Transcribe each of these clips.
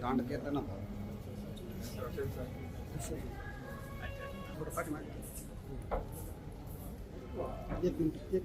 कांड कहते ना एक मिनट एक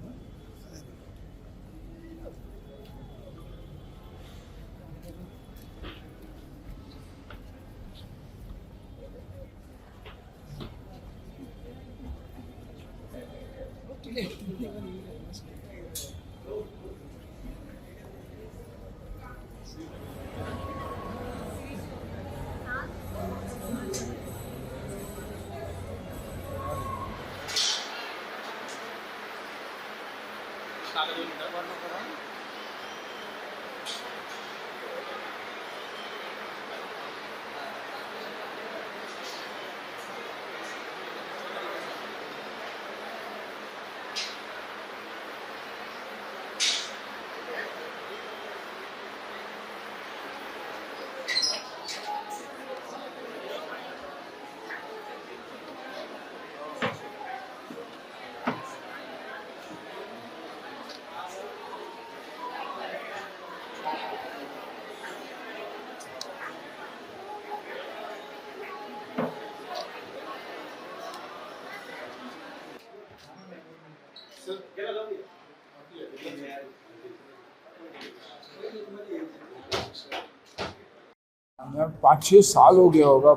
मैं 5-6 साल हो गया होगा,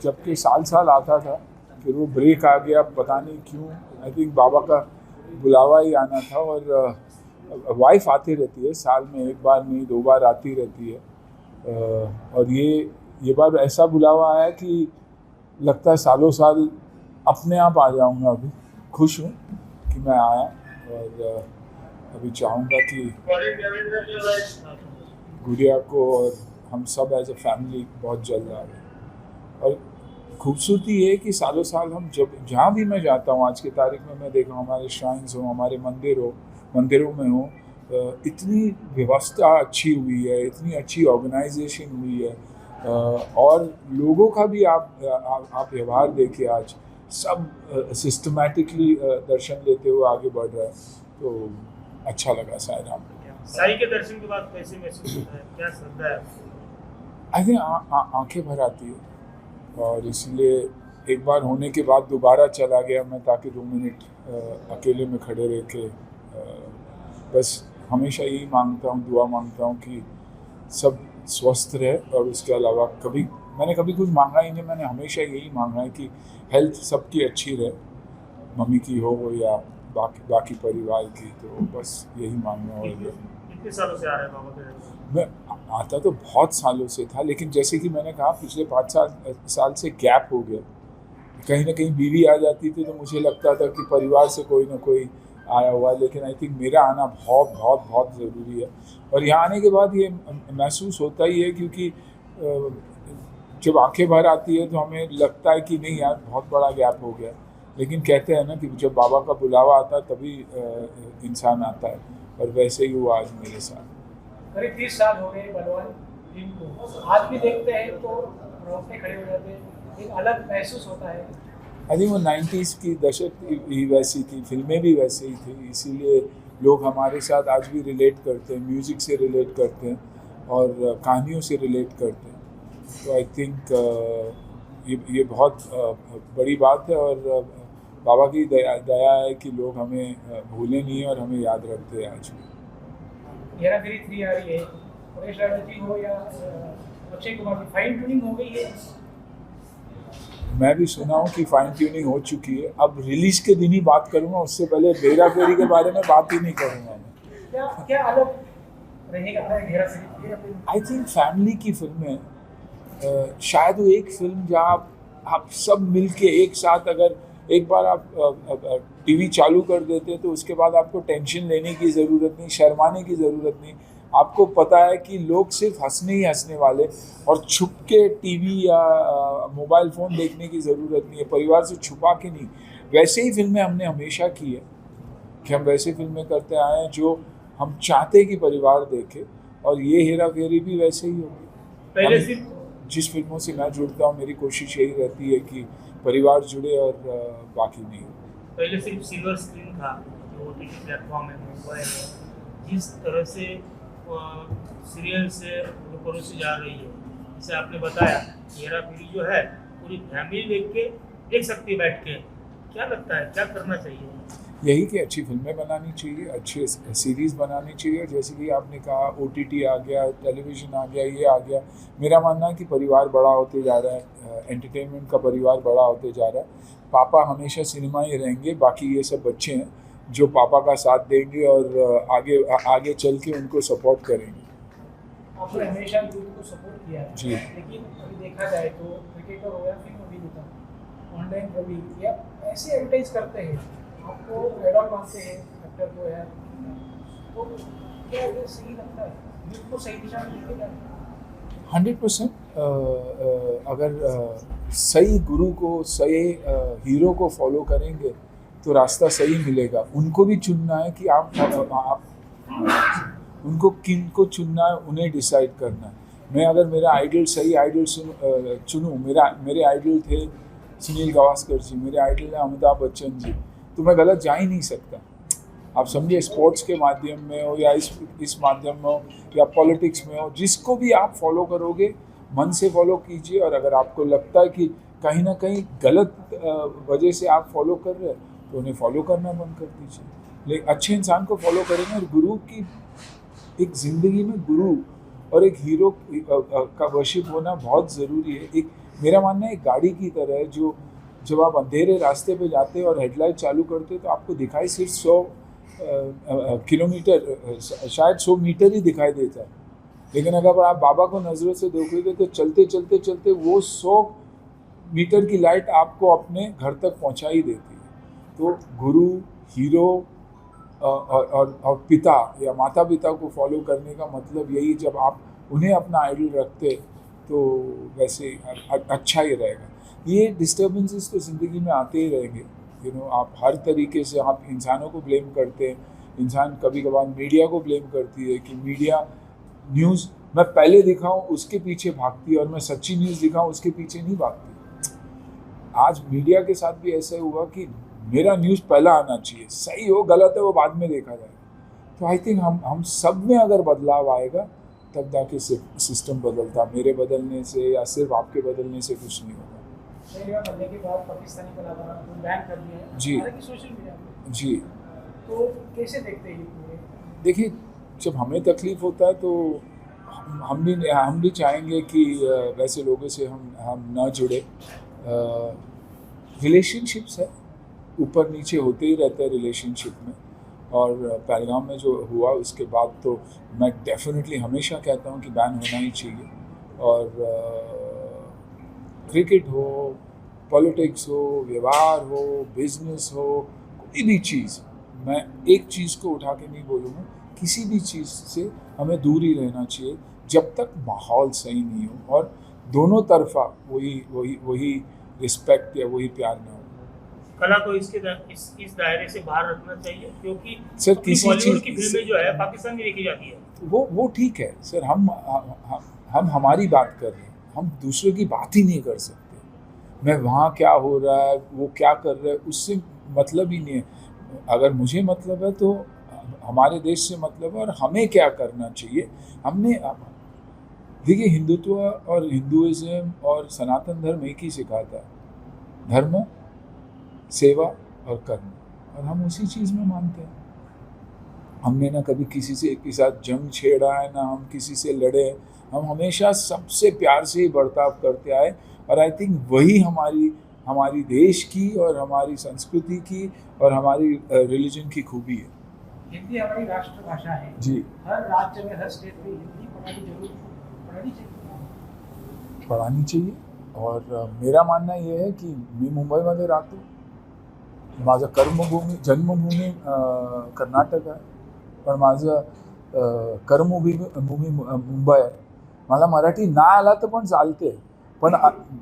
जबकि साल साल आता था, फिर वो ब्रेक आ गया, पता नहीं क्यों। आई थिंक बाबा का बुलावा ही आना था। और वाइफ आती रहती है, साल में एक बार नहीं 2 बार आती रहती है। और ये बार ऐसा बुलावा आया कि लगता है सालों साल अपने आप आ जाऊंगा। अभी खुश हूँ कि मैं आया, और अभी चाहूँगा कि गुड़िया को और हम सब एज अ फैमिली बहुत जल्द आ रहे। और खूबसूरती ये है कि सालों साल हम जहाँ भी मैं जाता हूँ, आज की तारीख में मैं देखा हमारे श्राइन्स हो, हमारे मंदिरों में हो, इतनी व्यवस्था अच्छी हुई है, इतनी अच्छी ऑर्गेनाइजेशन हुई है। और लोगों का भी आप व्यवहार देखिए, आज सब सिस्टमैटिकली दर्शन लेते हुए आगे बढ़ रहा है। तो अच्छा लगा साईं राम। साईं के दर्शन के बाद कैसे महसूस होता है, क्या श्रद्धा है? आई थिंक आंखें भर आती है, और इसलिए एक बार होने के बाद दोबारा चला गया मैं, ताकि 2 मिनट अकेले में खड़े रह के बस हमेशा यही मांगता हूँ, दुआ मांगता हूँ कि सब स्वस्थ रहे। और उसके अलावा मैंने कभी कुछ मांगा ही नहीं, मैंने हमेशा यही मांगा है कि हेल्थ सबकी अच्छी रहे, मम्मी की हो या बाकी परिवार की। तो बस यही मांगना। और कितने सालों से आ रहे हैं बाबा के? मैं आता तो बहुत सालों से था, लेकिन जैसे कि मैंने कहा पिछले 5 साल से गैप हो गया। कहीं ना कहीं बीवी आ जाती थी तो मुझे लगता था कि परिवार से कोई ना कोई आया हुआ है, लेकिन आई थिंक मेरा आना बहुत बहुत बहुत ज़रूरी है। और यहाँ आने के बाद ये महसूस होता ही है, क्योंकि जब आंखें भर आती है तो हमें लगता है कि नहीं यार, बहुत बड़ा गैप हो गया। लेकिन कहते हैं ना कि जब बाबा का बुलावा आता है तभी इंसान आता है, और वैसे ही हुआ आज मेरे साथ। करीब 30 साल हो गए बलवान फिल्म को, आज भी देखते हैं तो रोंगटे खड़े हो जाते हैं, एक अलग महसूस होता है। आई थिंक वो 90s की दशक ही वैसी थी, फिल्में भी वैसे ही थी, इसीलिए लोग हमारे साथ आज भी रिलेट करते हैं, म्यूज़िक से रिलेट करते हैं और कहानियों से रिलेट करते हैं। तो आई थिंक ये बहुत बड़ी बात है, और बाबा की दया है कि लोग हमें भूले नहीं और हमें याद रखते हैं आज भी। हेरा फेरी 3 आ रही है, परेश रावल जी हो या अक्षय कुमार की फाइन ट्यूनिंग हो गई है? मैं भी सुना हूँ कि फाइन ट्यूनिंग हो चुकी है। अब रिलीज के दिन ही बात करूँगा, उससे पहले हेरा फेरी के बारे में बात ही नहीं करूँगा मैं। क्या अलग रहेगा हेरा फेरी? आई थिंक फैमिली की फिल्में, शायद वो एक फिल्म जहाँ आप सब मिलके एक साथ, अगर एक बार आप टीवी चालू कर देते हैं तो उसके बाद आपको टेंशन लेने की ज़रूरत नहीं, शर्माने की ज़रूरत नहीं। आपको पता है कि लोग सिर्फ हंसने ही हंसने वाले, और छुप के टीवी या मोबाइल फ़ोन देखने की ज़रूरत नहीं है, परिवार से छुपा के नहीं। वैसे ही फिल्में हमने हमेशा की है कि हम वैसे फिल्में करते आए हैं जो हम चाहते हैं कि परिवार देखे, और ये हेरा फेरी भी वैसे ही होगी। पहले से जिस फिल्मों से मैं जुड़ता हूँ, मेरी कोशिश यही रहती है कि परिवार जुड़े और बाकी नहीं। पहले सिर्फ सिल्वर स्क्रीन था, जो OTT प्लेटफॉर्म है, मोबाइल है, जिस तरह से सीरियल से परोसी जा रही है, जैसे आपने बताया हेरा फेरी जो है पूरी फैमिली देख सकती है बैठ के, क्या लगता है क्या करना चाहिए? यही कि अच्छी फिल्में बनानी चाहिए, अच्छे सीरीज़ बनानी चाहिए। जैसे कि आपने कहा OTT आ गया, टेलीविज़न आ गया, ये आ गया। मेरा मानना है कि परिवार बड़ा होते जा रहा है, एंटरटेनमेंट का परिवार बड़ा होते जा रहा है। पापा हमेशा सिनेमा ही रहेंगे, बाकी ये सब बच्चे हैं जो पापा का साथ देंगे और आगे चल के उनको सपोर्ट करेंगे। आपने हमेशा यूथ को सपोर्ट किया है जी। लेकिन अभी देखा जाए तो क्रिकेटर हो या फिल्म अभिनेता, ऑनलाइन रवि या ऐसे एडवर्टाइज करते हैं, आपको एडॉल मानते हैं एक्टर को है, तो क्या ये सही लगता है? यूथ को सही दिशा में लेके जाना 100% अगर सही गुरु को, सही हीरो को फॉलो करेंगे तो रास्ता सही मिलेगा। उनको भी चुनना है कि आप उनको किन को चुनना है, उन्हें डिसाइड करना है। मैं अगर मेरा आइडल सही आइडल चुनूँ, मेरे आइडल थे सुनील गावस्कर जी, मेरे आइडल है अमिताभ बच्चन जी, तो मैं गलत जा ही नहीं सकता। आप समझिए, स्पोर्ट्स के माध्यम में हो या इस माध्यम में हो या पॉलिटिक्स में हो, जिसको भी आप फॉलो करोगे मन से फॉलो कीजिए। और अगर आपको लगता है कि कहीं ना कहीं गलत वजह से आप फॉलो कर रहे हैं तो उन्हें फॉलो करना बंद कर दीजिए। लेकिन अच्छे इंसान को फॉलो करेंगे। और गुरु की एक ज़िंदगी में गुरु और एक हीरो का वर्शिप होना बहुत ज़रूरी है। एक मेरा मानना है एक गाड़ी की तरह है, जो जब आप अंधेरे रास्ते पे जाते हो और हेडलाइट चालू करते हो तो आपको दिखाई सिर्फ 100 किलोमीटर, शायद 100 मीटर ही दिखाई देता है। लेकिन अगर आप बाबा को नज़रों से देखोगे तो चलते चलते चलते वो 100 मीटर की लाइट आपको अपने घर तक पहुंचा ही देती है। तो गुरु, हीरो और पिता या माता पिता को फॉलो करने का मतलब यही, जब आप उन्हें अपना आइडल रखते तो वैसे अच्छा ही रहेगा। ये डिस्टर्बेंसेस तो ज़िंदगी में आते ही रहेंगे। आप हर तरीके से आप इंसानों को ब्लेम करते हैं। इंसान कभी कभार मीडिया को ब्लेम करती है कि मीडिया न्यूज़ मैं पहले दिखाऊं उसके पीछे भागती है और मैं सच्ची न्यूज़ दिखाऊं उसके पीछे नहीं भागती। आज मीडिया के साथ भी ऐसा हुआ कि मेरा न्यूज़ पहला आना चाहिए, सही हो गलत है वो बाद में देखा जाएगा। तो आई थिंक हम सब में अगर बदलाव आएगा तब जाके सिस्टम बदलता। मेरे बदलने से या सिर्फ आपके बदलने से कुछ नहीं होगा। बनने के बाद पाकिस्तानी कलाकारों को बैन कर दिया है जी। सोशल मीडिया पे, जी, तो कैसे देखते हैं ये? देखिए, जब हमें तकलीफ़ होता है तो हम भी चाहेंगे कि वैसे लोगों से हम ना जुड़े। रिलेशनशिप्स है, ऊपर नीचे होते ही रहता है रिलेशनशिप में। और पहलगाम में जो हुआ उसके बाद तो मैं डेफिनेटली हमेशा कहता हूँ कि बैन होना ही चाहिए। और क्रिकेट हो, पॉलिटिक्स हो, व्यवहार हो, बिजनेस हो, कोई भी चीज़, मैं एक चीज़ को उठा के नहीं बोलूँगा, किसी भी चीज़ से हमें दूर ही रहना चाहिए जब तक माहौल सही नहीं हो और दोनों तरफा वही रिस्पेक्ट या वही प्यार ना हो। कला को इस दायरे से बाहर रखना चाहिए, क्योंकि सर किसी चीज़ की फिल्में जो है पाकिस्तान में देखी जाती है। वो ठीक है सर, हम हमारी बात कर रहे हैं, हम दूसरों की बात ही नहीं कर सकते। मैं वहाँ क्या हो रहा है, वो क्या कर रहा है, उससे मतलब ही नहीं है। अगर मुझे मतलब है तो हमारे देश से मतलब है और हमें क्या करना चाहिए। हमने देखिए, हिंदुत्व और हिंदुइज्म और सनातन धर्म एक ही सिखाता है, धर्म, सेवा और कर्म, और हम उसी चीज़ में मानते हैं। हमने ना कभी किसी से के साथ जंग छेड़ा है, ना हम किसी से लड़े हैं। हम हमेशा सबसे प्यार से ही बर्ताव करते आए और आई थिंक वही हमारी देश की और हमारी संस्कृति की और हमारी रिलीजन की खूबी है। हिंदी हमारी राष्ट्रभाषा है जी। हर राज्य में, हर स्टेट में हिंदी पढ़ानी चाहिए। और मेरा मानना ये है कि मी मुंबईमध्ये राहतो, माझं जन्मभूमी कर्नाटक आहे, पण माझं कर्मभूमी मुंबई आहे। मला मराठी नाही आला तर पण चालते, पण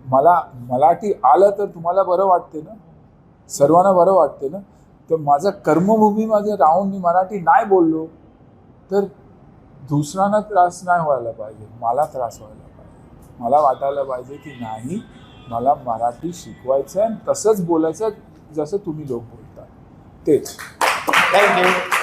मला मराठी आलं तर तुम्हाला बरं वाटते ना, सर्वांना बरं वाटते ना। तर माझं कर्मभूमीमध्ये राहून मी मराठी नाही बोललो तर दुसऱ्यांना त्रास नाही व्हायला पाहिजे, मला त्रास व्हायला पाहिजे। मला वाटायला पाहिजे की नाही, मला मराठी शिकवायचं आहे आणि तसंच बोलायचं जसं तुम्ही लोक बोलता तेच। थँक्यू।